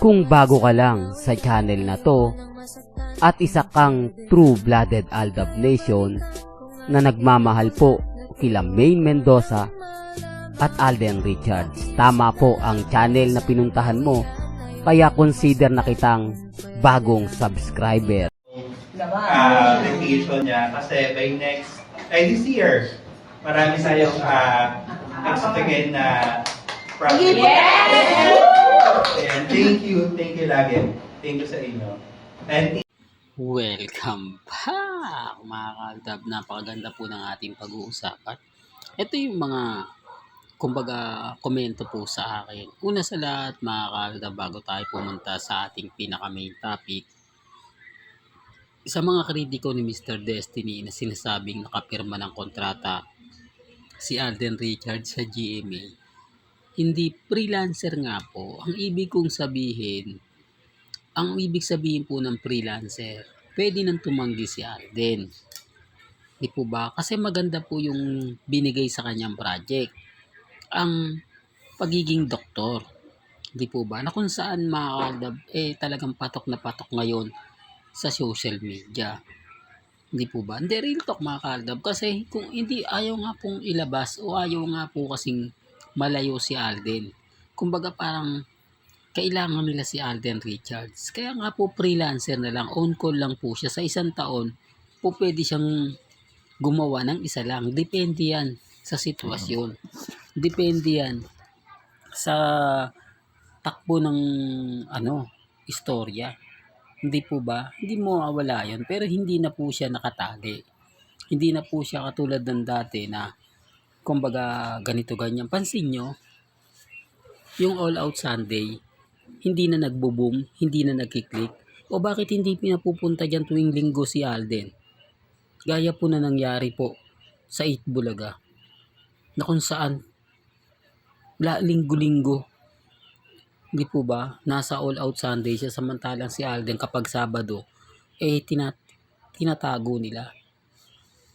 Kung bago ka lang sa channel na to at isa kang true-blooded Aldab Nation na nagmamahal po kila Maine Mendoza at Alden Richards, tama po ang channel na pinuntahan mo, kaya consider na kitang bagong subscriber. Vacation niya kasi by this year, marami tayong expected na profit. Yes! And thank you lagi. Thank you sa inyo. And Welcome back mga kaaldab. Napakaganda po ng ating pag-uusapan. Ito yung mga kumbaga komento po sa akin. Una sa lahat mga kaaldab, bago tayo pumunta sa ating pinaka main topic, sa mga kritiko ni Mr. Destiny na sinasabing nakapirma ng kontrata si Alden Richards sa GMA, hindi freelancer nga po. Ang ibig sabihin po ng freelancer, pwede nang tumanggi si Alden. Di po ba? Kasi maganda po yung binigay sa kanyang project. Ang pagiging doktor. Di po ba? Na kung saan mga kaaldab, talagang patok na patok ngayon sa social media. Hindi po ba? Hindi, real talk mga kaaldab. Kasi kung hindi, ayaw nga pong ilabas o ayaw nga po kasing malayo si Alden. Kumbaga parang kailangan nila si Alden Richards. Kaya nga po freelancer na lang, on call lang po siya. Sa isang taon po pwede siyang gumawa ng isa lang. Depende yan sa sitwasyon. Depende yan sa takbo ng istorya. Hindi po ba? Hindi mo mawala yun. Pero hindi na po siya nakatali. Hindi na po siya katulad ng dati na kumbaga ganito ganyan. Pansin nyo, yung All Out Sunday, hindi na nagbo-boom, hindi na nagkiklik. O bakit hindi pinapupunta dyan tuwing linggo si Alden? Gaya po na nangyari po sa 8 Bulaga. Na kung saan, linggo-linggo. Hindi po ba? Nasa All Out Sunday siya, samantalang si Alden kapag Sabado, tinatago nila.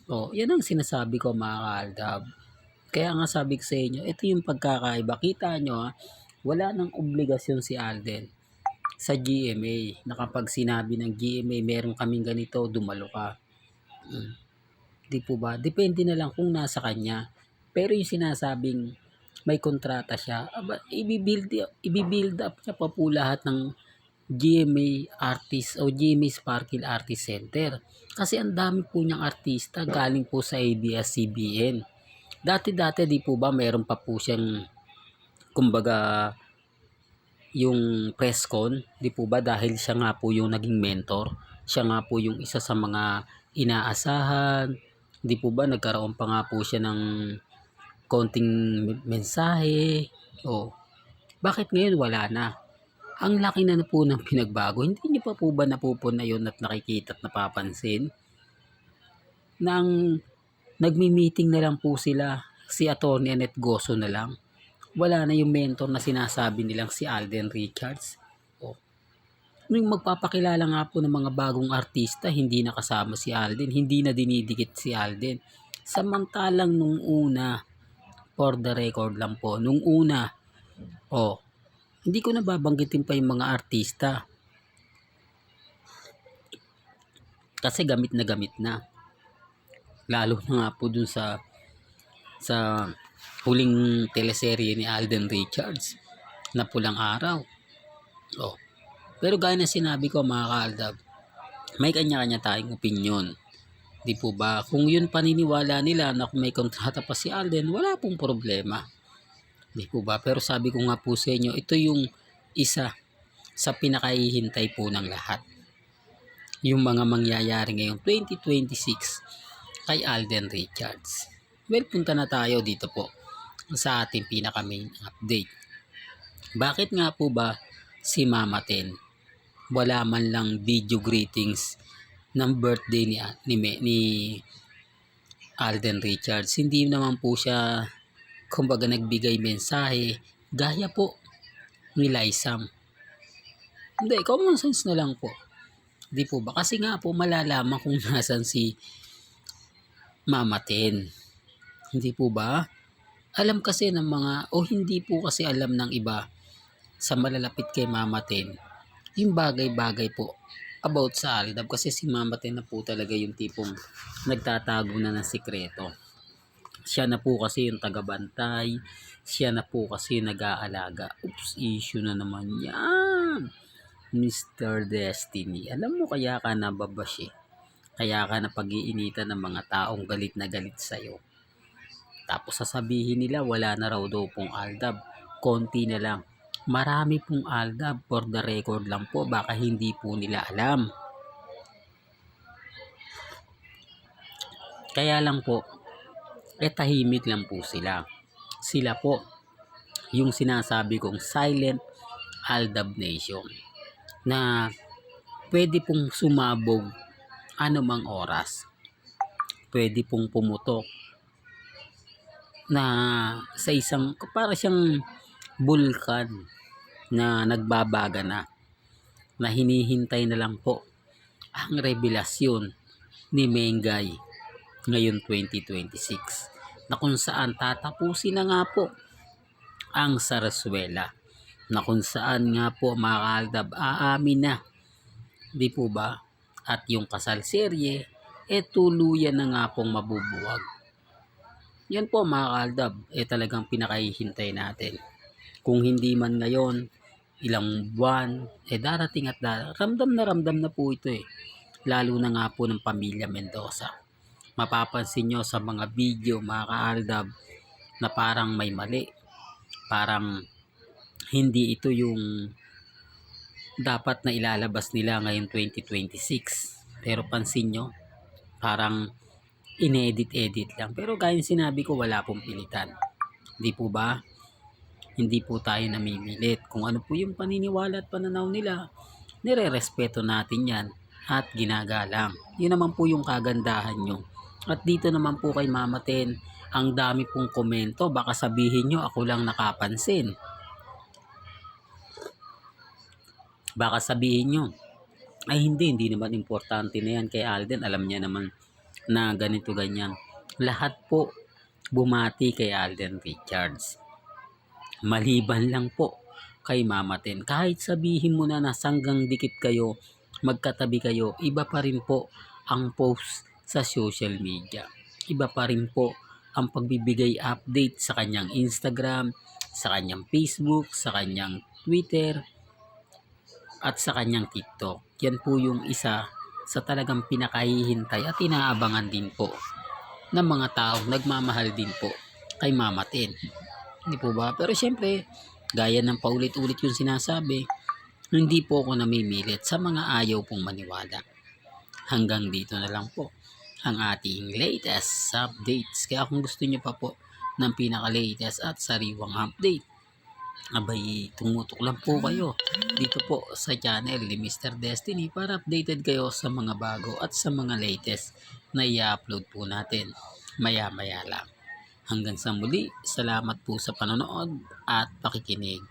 O, yan ang sinasabi ko mga kaaldab. Kaya nga sabi ko sa inyo, ito yung pagkakaiba. Kita nyo wala nang obligasyon si Alden sa GMA. Na kapag sinabi ng GMA, meron kaming ganito, dumalo ka. Di po ba? Depende na lang kung nasa kanya. Pero yung sinasabing may kontrata siya, i-build up niya pa po lahat ng GMA artist o GMA Sparkle Artist Center. Kasi ang dami po niyang artista galing po sa ABS-CBN. Dati-dati di po ba meron pa po siyang kumbaga yung press con, di po ba, dahil siya nga po yung naging mentor. Siya nga po yung isa sa mga inaasahan. Di po ba nagkaroon pa nga po siya ng konting mensahe. Bakit ngayon wala na? Ang laki na po ng pinagbago. Hindi niyo pa po ba napupuna yun at nakikita at napapansin? Nang nagmi-meeting na lang po sila, si Atty. Annette Goso na lang. Wala na yung mentor na sinasabi nilang si Alden Richards. Nung magpapakilala nga po ng mga bagong artista, hindi na kasama si Alden, hindi na dinidikit si Alden. Samantalang nung una, for the record lang po, nung una, hindi ko na babanggitin pa yung mga artista. Kasi gamit na. Lalo na nga po dun sa huling teleserye ni Alden Richards na Pulang Araw. Pero gaya na sinabi ko mga kaaldab, may kanya-kanya tayong opinion. Di po ba? Kung yun paniniwala nila na may kontrata pa si Alden, wala pong problema. Di po ba? Pero sabi ko nga po sa inyo, ito yung isa sa pinakahihintay po ng lahat. Yung mga mangyayari ngayong 2026 kay Alden Richards. Well, punta na tayo dito po sa ating pinaka main update. Bakit nga po ba si Mama Ten wala man lang video greetings ng birthday ni Alden Richards? Hindi naman po siya kumbaga nagbigay mensahe gaya po ni Lysam. Hindi, common sense na lang po. Di po ba? Kasi nga po malalaman kung nasan si Mama Ten. Hindi po ba? Alam kasi ng mga, o hindi po kasi alam ng iba sa malalapit kay Mama Ten, yung bagay-bagay po about sa Aldab, kasi si Mama Ten na po talaga yung tipong nagtatago na ng sikreto. Siya na po kasi yung tagabantay, siya na po kasi yung nag-aalaga. Oops, issue na naman yan. Mr. Destiny, alam mo kaya ka nababash eh. Kaya ka na pag-iinitan ng mga taong galit na galit sa'yo. Tapos sasabihin nila wala na raw daw pong Aldab. Konti na lang. Marami pong Aldab, for the record lang po, baka hindi po nila alam. Kaya lang po, tahimik lang po sila. Sila po yung sinasabi kong silent Aldab Nation na pwede pong sumabog anumang oras. Pwede pong pumutok na sa isang, para siyang bulkan na nagbabaga na hinihintay na lang po ang revelasyon ni Mengay ngayon 2026, na kung saan tatapusin na nga po ang Sarsuela, na kung saan nga po mga Aldab aamin na, di po ba? At yung kasal serye tuluyan na nga pong mabubuwag. Yan po mga Aldab, talagang pinakahihintay natin. Kung hindi man ngayon, ilang buwan, darating at darating. Ramdam na po ito lalo na nga po ng pamilya Mendoza. Mapapansin nyo sa mga video mga Aldab na parang may mali, parang hindi ito yung dapat na ilalabas nila ngayon 2026. Pero pansin nyo, parang inedit lang. Pero gaya sinabi ko, wala pong pilitan. Di po ba? Hindi po tayo namimilit. Kung ano po yung paniniwala at pananaw nila, nire-respeto natin yan at ginagalang. Yun naman po yung kagandahan nyo. At dito naman po kay Mama Ten, ang dami pong komento. Baka sabihin nyo ako lang nakapansin. Baka sabihin nyo, ay hindi naman importante na yan kay Alden. Alam niya naman na ganito ganyan. Lahat po bumati kay Alden Richards. Maliban lang po kay Mama Ten. Kahit sabihin mo na sanggang dikit kayo, magkatabi kayo, iba pa rin po ang post sa social media. Iba pa rin po ang pagbibigay update sa kanyang Instagram, sa kanyang Facebook, sa kanyang Twitter, at sa kanyang TikTok. Yan po yung isa sa talagang pinakahihintay at inaabangan din po ng mga taong nagmamahal din po kay Mama Ten. Hindi po ba? Pero syempre, gaya ng paulit-ulit yung sinasabi, hindi po ako namimilit sa mga ayaw pong maniwala. Hanggang dito na lang po ang ating latest updates. Kaya kung gusto niyo pa po ng pinaka-latest at sariwang update, abay, tumutok lang po kayo dito po sa channel ni Mr. Destiny para updated kayo sa mga bago at sa mga latest na i-upload po natin maya-maya lang. Hanggang sa muli, salamat po sa panonood at pakikinig.